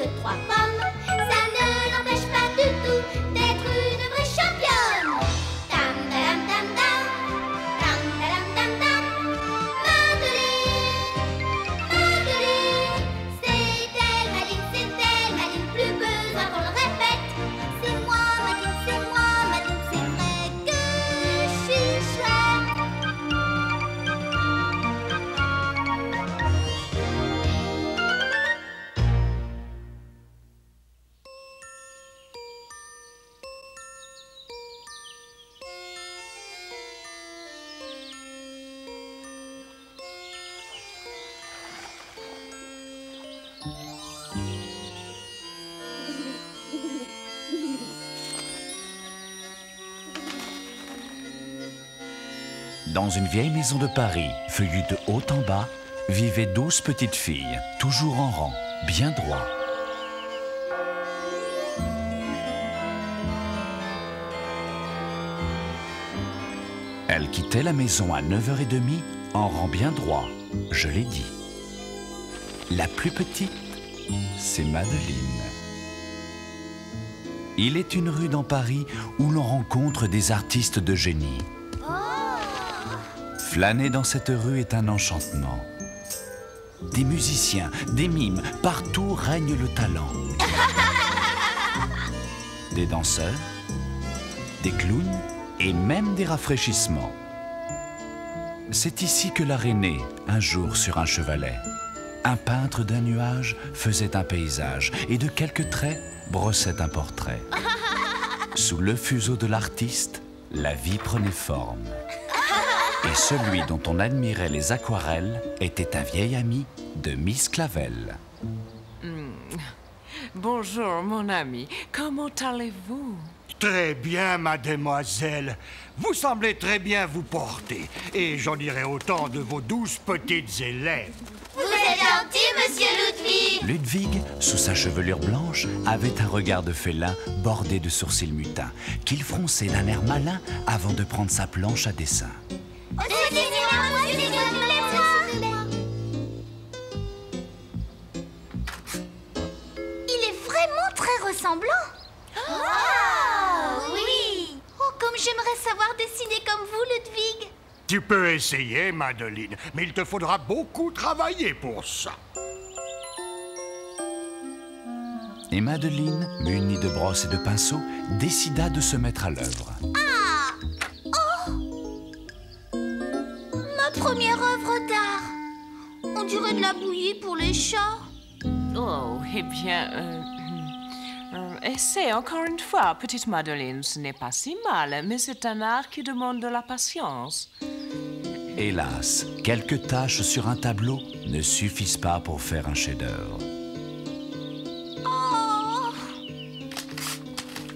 deux, trois pommes, ça ne l'empêche pas du tout d'être une vraie championne. Dam dam dam dam, dam dam dam dam. Madeleine, c'est elle Madeleine, plus besoin qu'on le répète. C'est moi Madeleine, c'est vrai que je suis chouette. Dans une vieille maison de Paris, feuillue de haut en bas, vivaient 12 petites filles, toujours en rang, bien droit. Elles quittaient la maison à 9h30 en rang bien droit, je l'ai dit. La plus petite, c'est Madeleine. Il est une rue dans Paris où l'on rencontre des artistes de génie. Flâner dans cette rue est un enchantement. Des musiciens, des mimes, partout règne le talent. Des danseurs, des clowns et même des rafraîchissements. C'est ici que l'art est né, un jour sur un chevalet. Un peintre d'un nuage faisait un paysage et de quelques traits brossait un portrait. Sous le fuseau de l'artiste, la vie prenait forme. Et celui dont on admirait les aquarelles était un vieil ami de Miss Clavel. Bonjour, mon ami. Comment allez-vous? Très bien, mademoiselle. Vous semblez très bien vous porter. Et j'en dirai autant de vos 12 petites élèves. Vous êtes gentil, monsieur Ludwig. Ludwig, sous sa chevelure blanche, avait un regard de félin bordé de sourcils mutins, qu'il fronçait d'un air malin avant de prendre sa planche à dessin. Il est vraiment très ressemblant. Oh, oui. Oh, comme j'aimerais savoir dessiner comme vous, Ludwig. Tu peux essayer, Madeleine, mais il te faudra beaucoup travailler pour ça. Et Madeleine, munie de brosses et de pinceaux, décida de se mettre à l'œuvre. Ma première œuvre d'art. On dirait de la bouillie pour les chats. Oh, eh bien, essaie encore une fois, petite Madeleine. Ce n'est pas si mal, mais c'est un art qui demande de la patience. Hélas, quelques taches sur un tableau ne suffisent pas pour faire un chef-d'œuvre. Oh.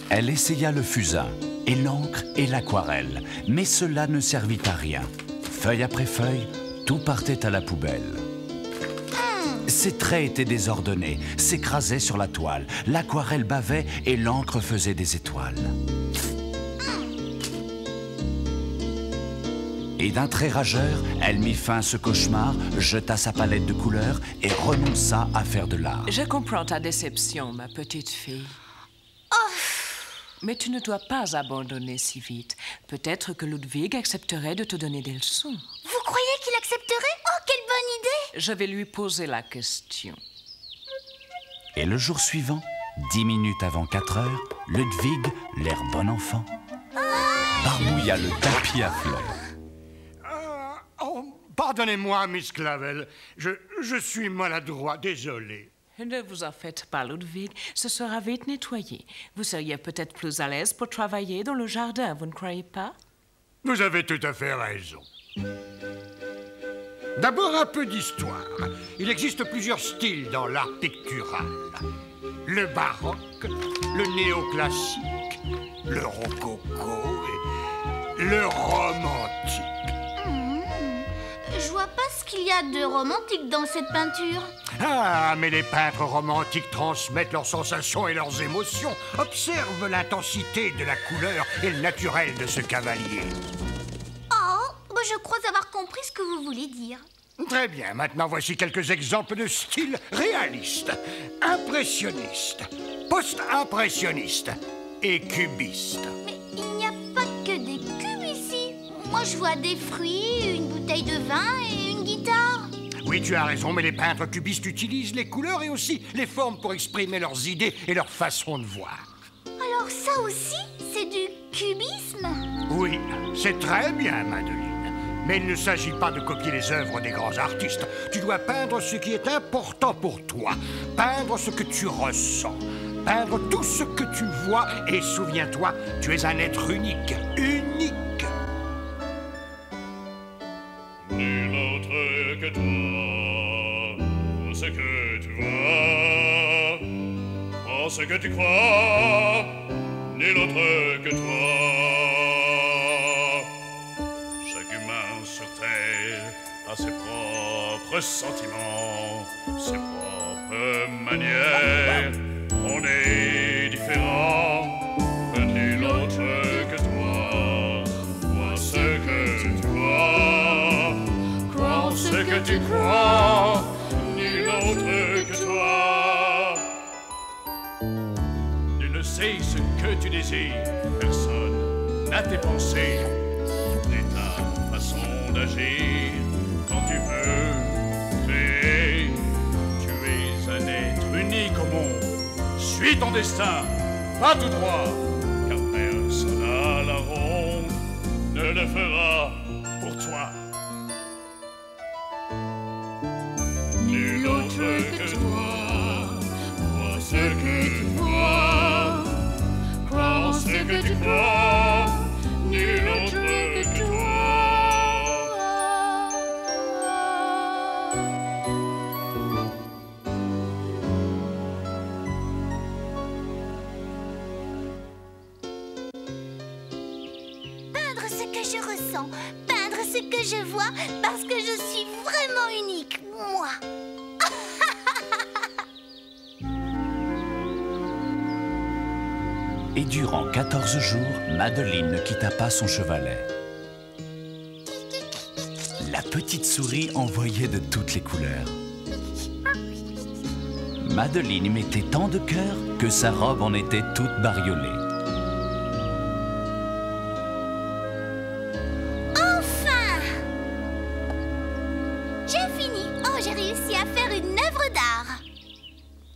Elle essaya le fusain, et l'encre et l'aquarelle, mais cela ne servit à rien. Feuille après feuille, tout partait à la poubelle. Ses traits étaient désordonnés, s'écrasaient sur la toile, l'aquarelle bavait et l'encre faisait des étoiles. Et d'un trait rageur, elle mit fin à ce cauchemar, jeta sa palette de couleurs et renonça à faire de l'art. Je comprends ta déception, ma petite fille. Mais tu ne dois pas abandonner si vite. Peut-être que Ludwig accepterait de te donner des leçons. Vous croyez qu'il accepterait? Oh, quelle bonne idée! Je vais lui poser la question. Et le jour suivant, 10 minutes avant 4 heures, Ludwig, l'air bon enfant, barbouilla le tapis à fleurs. Pardonnez-moi, Miss Clavel. Je suis maladroit, désolé. Ne vous en faites pas, Ludwig. Ce sera vite nettoyé. Vous seriez peut-être plus à l'aise pour travailler dans le jardin, vous ne croyez pas? Vous avez tout à fait raison. D'abord, un peu d'histoire. Il existe plusieurs styles dans l'art pictural. Le baroque, le néoclassique, le rococo et le romantique. Je vois pas ce qu'il y a de romantique dans cette peinture. Ah, mais les peintres romantiques transmettent leurs sensations et leurs émotions. Observe l'intensité de la couleur et le naturel de ce cavalier. Oh, je crois avoir compris ce que vous voulez dire. Très bien, maintenant voici quelques exemples de style réaliste. Un impressionniste, post-impressionniste et cubiste. Mais il n'y a pas que des cubes ici. Moi, je vois des fruits, une bouteille de vin et une guitare. Oui, tu as raison, mais les peintres cubistes utilisent les couleurs et aussi les formes pour exprimer leurs idées et leur façon de voir. Alors ça aussi, c'est du cubisme? Oui, c'est très bien, Madeleine. Mais il ne s'agit pas de copier les œuvres des grands artistes. Tu dois peindre ce qui est important pour toi. Peindre ce que tu ressens. Peindre tout ce que tu vois. Et souviens-toi, tu es un être unique. Unique. Nul autre que toi. Prends ce que tu vois. Prends ce que tu crois. Nul autre que toi. Sur terre a ses propres sentiments, ses propres manières. On est différents, nul autre que toi. Crois ce que tu crois, crois ce que tu crois, nul autre que toi. Nul ne sait ce que tu désires, personne n'a tes pensées. D'agir quand tu veux créer. Tu es un être unique au monde. Suis ton destin, pas tout droit, car personne à la ronde ne le fera pour toi. Nul autre que toi, crois ce que tu vois, crois ce que tu crois, nul autre que toi. Peindre ce que je vois parce que je suis vraiment unique, moi. Et durant 14 jours, Madeleine ne quitta pas son chevalet. La petite souris envoyait de toutes les couleurs. Madeleine y mettait tant de cœur que sa robe en était toute bariolée.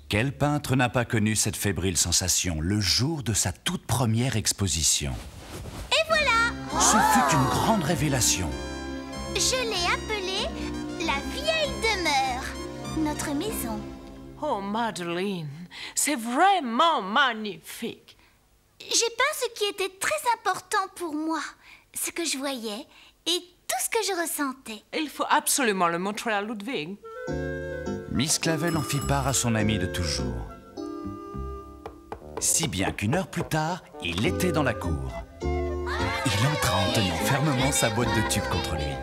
Quel peintre n'a pas connu cette fébrile sensation le jour de sa toute première exposition? Et voilà! Ce fut une grande révélation. Je l'ai appelée la vieille demeure, notre maison. Oh, Madeleine, c'est vraiment magnifique. J'ai peint ce qui était très important pour moi, ce que je voyais et tout ce que je ressentais. Il faut absolument le montrer à Ludwig. Miss Clavel en fit part à son ami de toujours. Si bien qu'une heure plus tard, il était dans la cour. Il entra en tenant fermement sa boîte de tubes contre lui.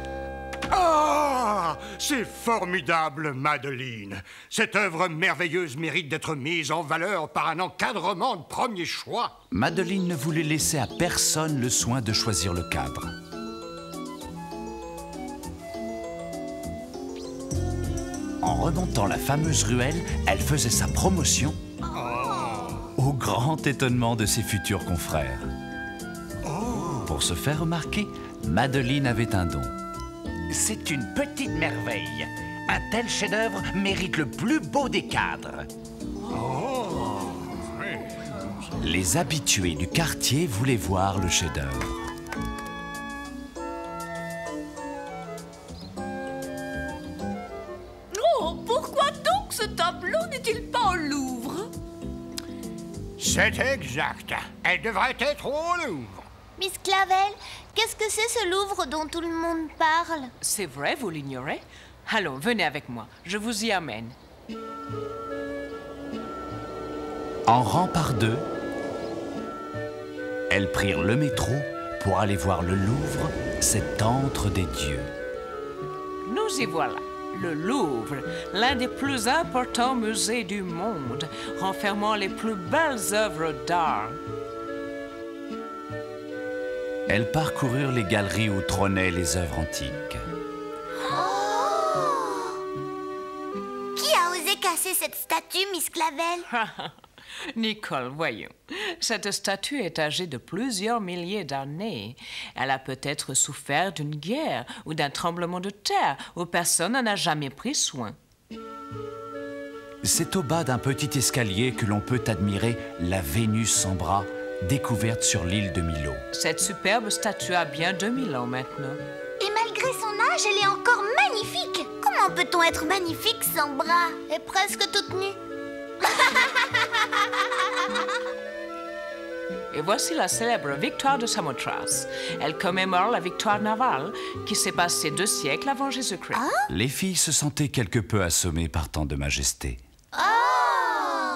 Ah! C'est formidable, Madeleine. Cette œuvre merveilleuse mérite d'être mise en valeur par un encadrement de premier choix. Madeleine ne voulait laisser à personne le soin de choisir le cadre. En remontant la fameuse ruelle, elle faisait sa promotion au grand étonnement de ses futurs confrères. Pour se faire remarquer, Madeleine avait un don. C'est une petite merveille. Un tel chef-d'œuvre mérite le plus beau des cadres. Les habitués du quartier voulaient voir le chef-d'œuvre. Pourquoi donc ce tableau n'est-il pas au Louvre? C'est exact. Elle devrait être au Louvre. Miss Clavel, qu'est-ce que c'est ce Louvre dont tout le monde parle? C'est vrai, vous l'ignorez? Allons, venez avec moi, je vous y amène. En rang par deux, elles prirent le métro pour aller voir le Louvre, cet antre des dieux. Nous y voilà. Le Louvre, l'un des plus importants musées du monde, renfermant les plus belles œuvres d'art. Elles parcoururent les galeries où trônaient les œuvres antiques. Qui a osé casser cette statue, Miss Clavel? Nicole, voyons. Cette statue est âgée de plusieurs milliers d'années. Elle a peut-être souffert d'une guerre ou d'un tremblement de terre où personne n'en a jamais pris soin. C'est au bas d'un petit escalier que l'on peut admirer la Vénus sans bras, découverte sur l'île de Milo. Cette superbe statue a bien 2000 ans maintenant. Et malgré son âge, elle est encore magnifique. Comment peut-on être magnifique sans bras et presque toute nue? Et voici la célèbre victoire de Samothrace. Elle commémore la victoire navale qui s'est passée 2 siècles avant Jésus-Christ. Les filles se sentaient quelque peu assommées par tant de majesté.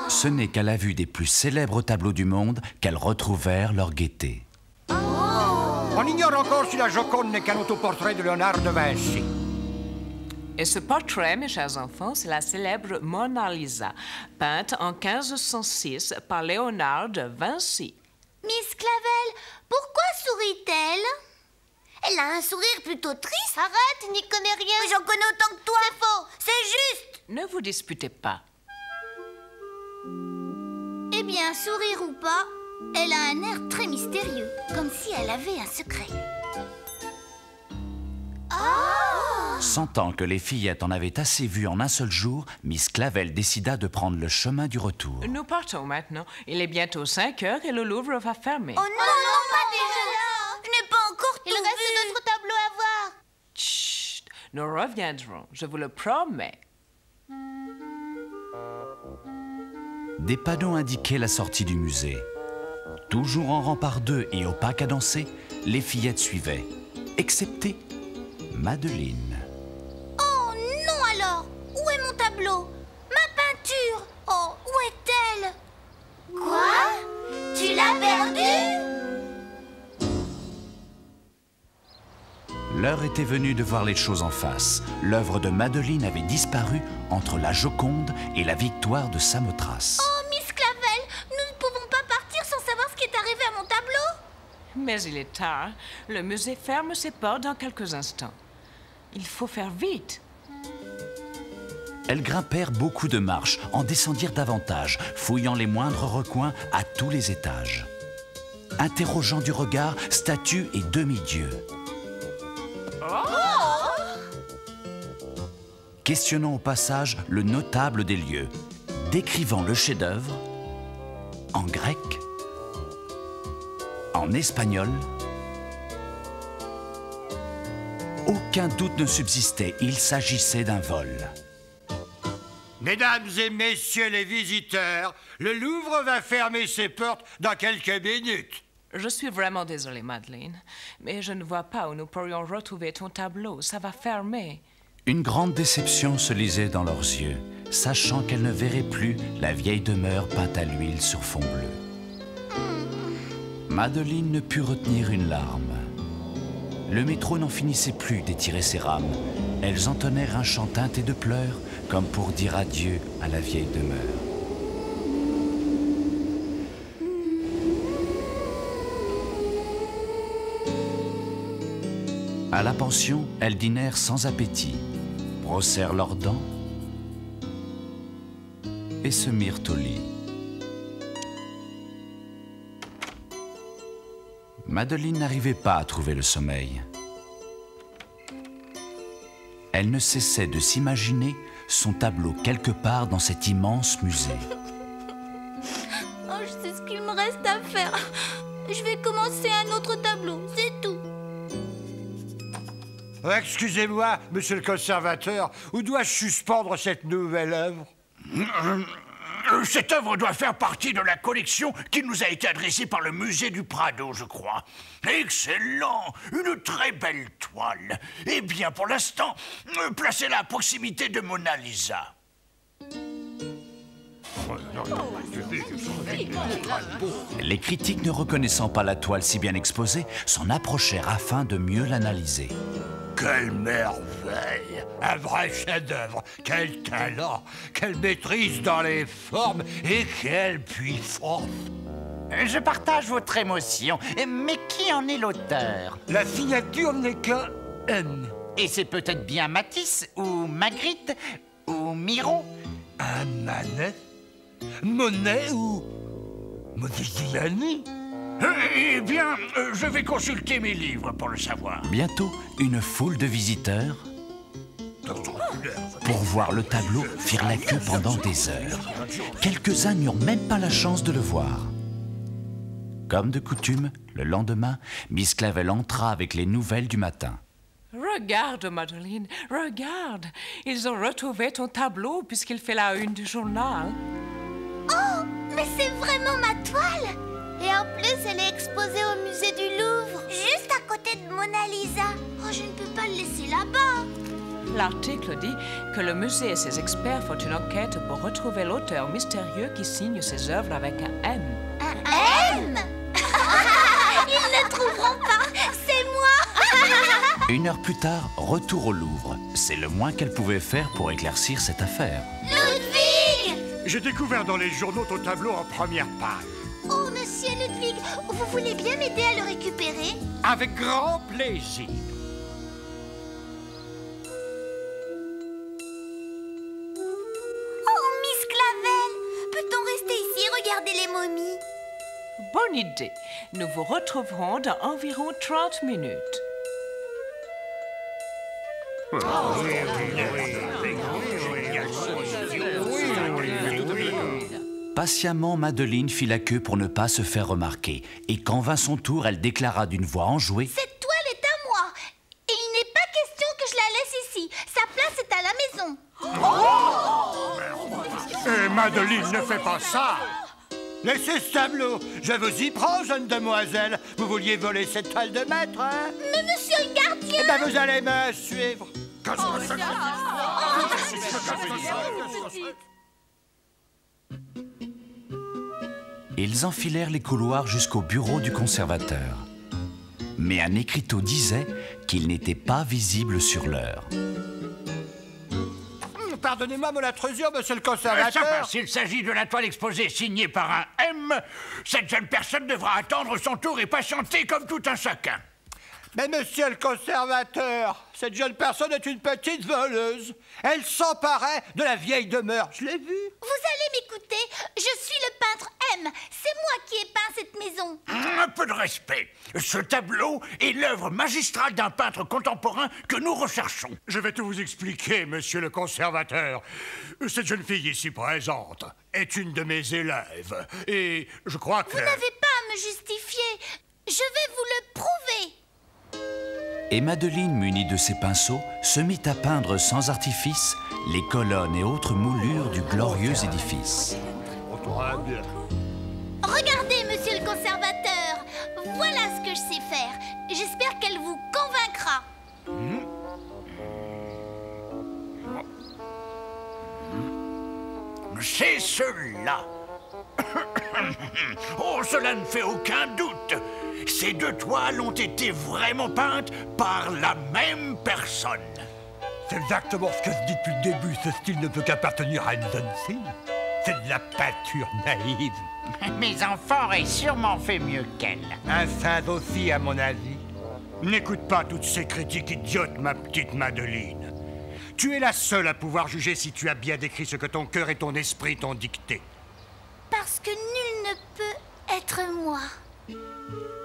Ce n'est qu'à la vue des plus célèbres tableaux du monde qu'elles retrouvèrent leur gaieté. On ignore encore si la Joconde n'est qu'un autoportrait de Léonard de Vinci. Et ce portrait, mes chers enfants, c'est la célèbre Mona Lisa, peinte en 1506 par Léonard de Vinci. Miss Clavel, pourquoi sourit-elle? Elle a un sourire plutôt triste. Arrête, n'y connais rien. Mais j'en connais autant que toi. C'est faux, c'est juste. Ne vous disputez pas. Eh bien, sourire ou pas, elle a un air très mystérieux, comme si elle avait un secret. Sentant que les fillettes en avaient assez vu en un seul jour, Miss Clavel décida de prendre le chemin du retour. Nous partons maintenant. Il est bientôt 5 heures et le Louvre va fermer. Oh non, non, pas déjà. Je n'ai pas encore tout vu. Il reste d'autres tableaux à voir. Chut, nous reviendrons, je vous le promets. Des panneaux indiquaient la sortie du musée. Toujours en rang par 2 et au pas cadencé, les fillettes suivaient, excepté Madeleine. Oh non alors. Où est mon tableau? Ma peinture? Oh, où est-elle? Quoi? Tu l'as perdue? L'heure était venue de voir les choses en face. L'œuvre de Madeleine avait disparu entre la Joconde et la victoire de Samothrace. Oh, Miss Clavel, nous ne pouvons pas partir sans savoir ce qui est arrivé à mon tableau. Mais il est tard. Le musée ferme ses portes dans quelques instants. Il faut faire vite. Elles grimpèrent beaucoup de marches, en descendirent davantage, fouillant les moindres recoins à tous les étages. Interrogeant du regard statues et demi-dieux. Questionnant au passage le notable des lieux, décrivant le chef-d'œuvre en grec, en espagnol. Aucun doute ne subsistait, il s'agissait d'un vol. Mesdames et messieurs les visiteurs, le Louvre va fermer ses portes dans quelques minutes. Je suis vraiment désolée, Madeleine, mais je ne vois pas où nous pourrions retrouver ton tableau. Ça va fermer. Une grande déception se lisait dans leurs yeux, sachant qu'elles ne verraient plus la vieille demeure peinte à l'huile sur fond bleu. Madeleine ne put retenir une larme. Le métro n'en finissait plus d'étirer ses rames. Elles entonnèrent un chant teinté de pleurs, comme pour dire adieu à la vieille demeure. À la pension, elles dînèrent sans appétit, brossèrent leurs dents et se mirent au lit. Madeleine n'arrivait pas à trouver le sommeil. Elle ne cessait de s'imaginer son tableau quelque part dans cet immense musée. Oh, je sais ce qu'il me reste à faire. Je vais commencer un autre tableau, c'est tout. Excusez-moi, monsieur le conservateur, où dois-je suspendre cette nouvelle œuvre? Cette œuvre doit faire partie de la collection qui nous a été adressée par le musée du Prado, je crois. Excellent! Une très belle toile. Eh bien, pour l'instant, placez-la à proximité de Mona Lisa. Les critiques, ne reconnaissant pas la toile si bien exposée, s'en approchèrent afin de mieux l'analyser. Quelle merveille! Un vrai chef-d'œuvre! Quel talent! Quelle maîtrise dans les formes et quelle puissance! Je partage votre émotion, mais qui en est l'auteur? La signature n'est qu'un N. Et c'est peut-être bien Matisse, ou Magritte, ou Miro. Un Manet? Monet ou Modigliani? Eh bien, je vais consulter mes livres pour le savoir. Bientôt, une foule de visiteurs, pour voir le tableau, firent la queue pendant des heures. Quelques-uns n'eurent même pas la chance de le voir. Comme de coutume, le lendemain, Miss Clavel entra avec les nouvelles du matin. Regarde, Madeleine, regarde. Ils ont retrouvé ton tableau puisqu'il fait la une du journal. Oh, mais c'est vraiment ma toile! Et en plus, elle est exposée au musée du Louvre, juste à côté de Mona Lisa. Oh, je ne peux pas le laisser là-bas. L'article dit que le musée et ses experts font une enquête pour retrouver l'auteur mystérieux qui signe ses œuvres avec un M. Un M? Ils ne trouveront pas, c'est moi. Une heure plus tard, retour au Louvre. C'est le moins qu'elle pouvait faire pour éclaircir cette affaire. Ludwig! J'ai découvert dans les journaux ton tableau en première page. Oh, monsieur Ludwig, vous voulez bien m'aider à le récupérer? Avec grand plaisir. Oh, Miss Clavel, peut-on rester ici et regarder les momies? Bonne idée. Nous vous retrouverons dans environ 30 minutes. Patiemment, Madeleine fit la queue pour ne pas se faire remarquer. Et quand vint son tour, elle déclara d'une voix enjouée: Cette toile est à moi. Et il n'est pas question que je la laisse ici. Sa place est à la maison. Eh, Madeleine, ne fais pas ça! Laissez ce tableau. Je vous y prends, jeune demoiselle. Vous vouliez voler cette toile de maître, hein? Mais monsieur le gardien... Eh ben, vous allez me suivre. Ils enfilèrent les couloirs jusqu'au bureau du conservateur. Mais un écriteau disait qu'il n'était pas visible sur l'heure. Pardonnez-moi mon intrusion, monsieur le Ça conservateur. va, s'il s'agit de la toile exposée signée par un M, cette jeune personne devra attendre son tour et patienter comme tout un chacun. Mais monsieur le conservateur, cette jeune personne est une petite voleuse. Elle s'emparait de la vieille demeure. Je l'ai vue. Vous allez m'écouter. Je suis le peintre M. C'est moi qui ai peint cette maison. Un peu de respect. Ce tableau est l'œuvre magistrale d'un peintre contemporain que nous recherchons. Je vais tout vous expliquer, monsieur le conservateur. Cette jeune fille ici présente est une de mes élèves. Et je crois que... Vous n'avez pas à me justifier. Je vais vous le prouver. Et Madeleine, munie de ses pinceaux, se mit à peindre sans artifice les colonnes et autres moulures du glorieux édifice. Regardez, monsieur le conservateur. Voilà ce que je sais faire. J'espère qu'elle vous convaincra. C'est cela. Oh, cela ne fait aucun doute. Ces deux toiles ont été vraiment peintes par la même personne. C'est exactement ce que je dis depuis le début. Ce style ne peut qu'appartenir à une jeune fille. C'est de la peinture naïve. Mes enfants auraient sûrement fait mieux qu'elle. Un singe aussi, à mon avis. N'écoute pas toutes ces critiques idiotes, ma petite Madeleine. Tu es la seule à pouvoir juger si tu as bien décrit ce que ton cœur et ton esprit t'ont dicté. Parce que nul ne peut être moi.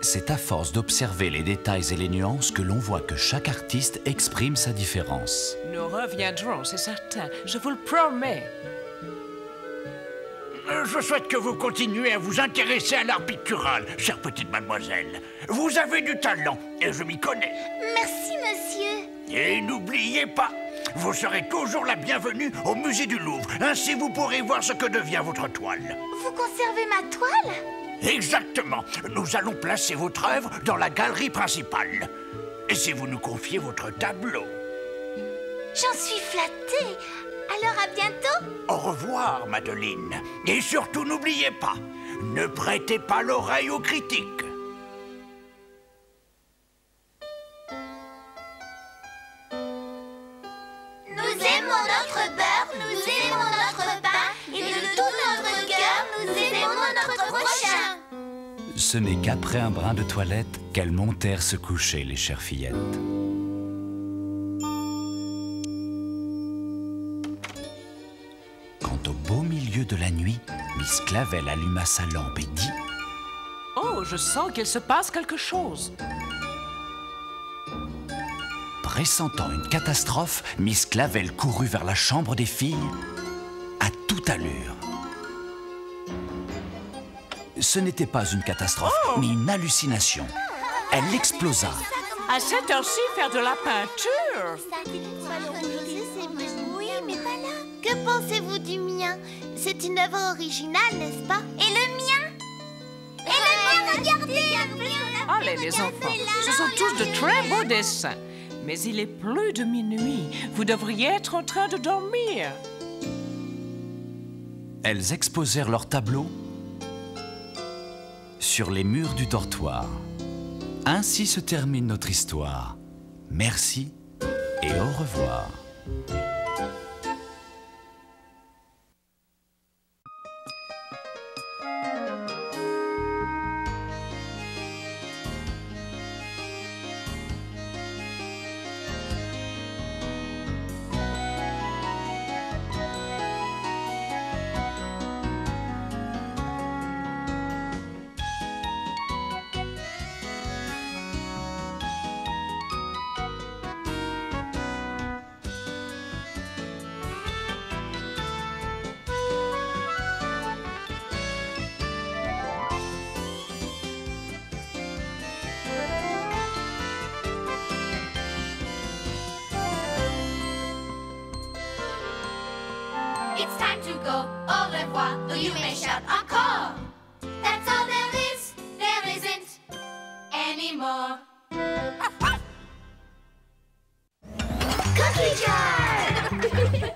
C'est à force d'observer les détails et les nuances que l'on voit que chaque artiste exprime sa différence. Nous reviendrons, c'est certain. Je vous le promets. Je souhaite que vous continuez à vous intéresser à l'art pictural, chère petite mademoiselle. Vous avez du talent, et je m'y connais. Merci, monsieur. Et n'oubliez pas, vous serez toujours la bienvenue au musée du Louvre. Ainsi, vous pourrez voir ce que devient votre toile. Vous conservez ma toile? Exactement. Nous allons placer votre œuvre dans la galerie principale. Et si vous nous confiez votre tableau. J'en suis flattée. Alors à bientôt. Au revoir, Madeleine. Et surtout, n'oubliez pas, ne prêtez pas l'oreille aux critiques. Nous aimons notre beurre, nous aimons notre pain, et de tout notre cœur, nous aimons notre prochain. Ce n'est qu'après un brin de toilette qu'elles montèrent se coucher, les chères fillettes. Quant milieu de la nuit, Miss Clavel alluma sa lampe et dit: Oh, je sens qu'il se passe quelque chose. Pressentant une catastrophe, Miss Clavel courut vers la chambre des filles à toute allure. Ce n'était pas une catastrophe, mais une hallucination. Elle explosa. À cette heure-ci, faire de la peinture. Oui, mais pas là. Que pensez-vous du mien? C'est une œuvre originale, n'est-ce pas? Et le mien? Et le mien, regardez! Allez, les enfants, ce sont tous de très beaux dessins. Mais il est plus de minuit. Vous devriez être en train de dormir. Elles exposèrent leurs tableaux sur les murs du dortoir. Ainsi se termine notre histoire. Merci et au revoir. It's time to go, au revoir, though you may shout encore. That's all there isn't anymore. Cookie jar!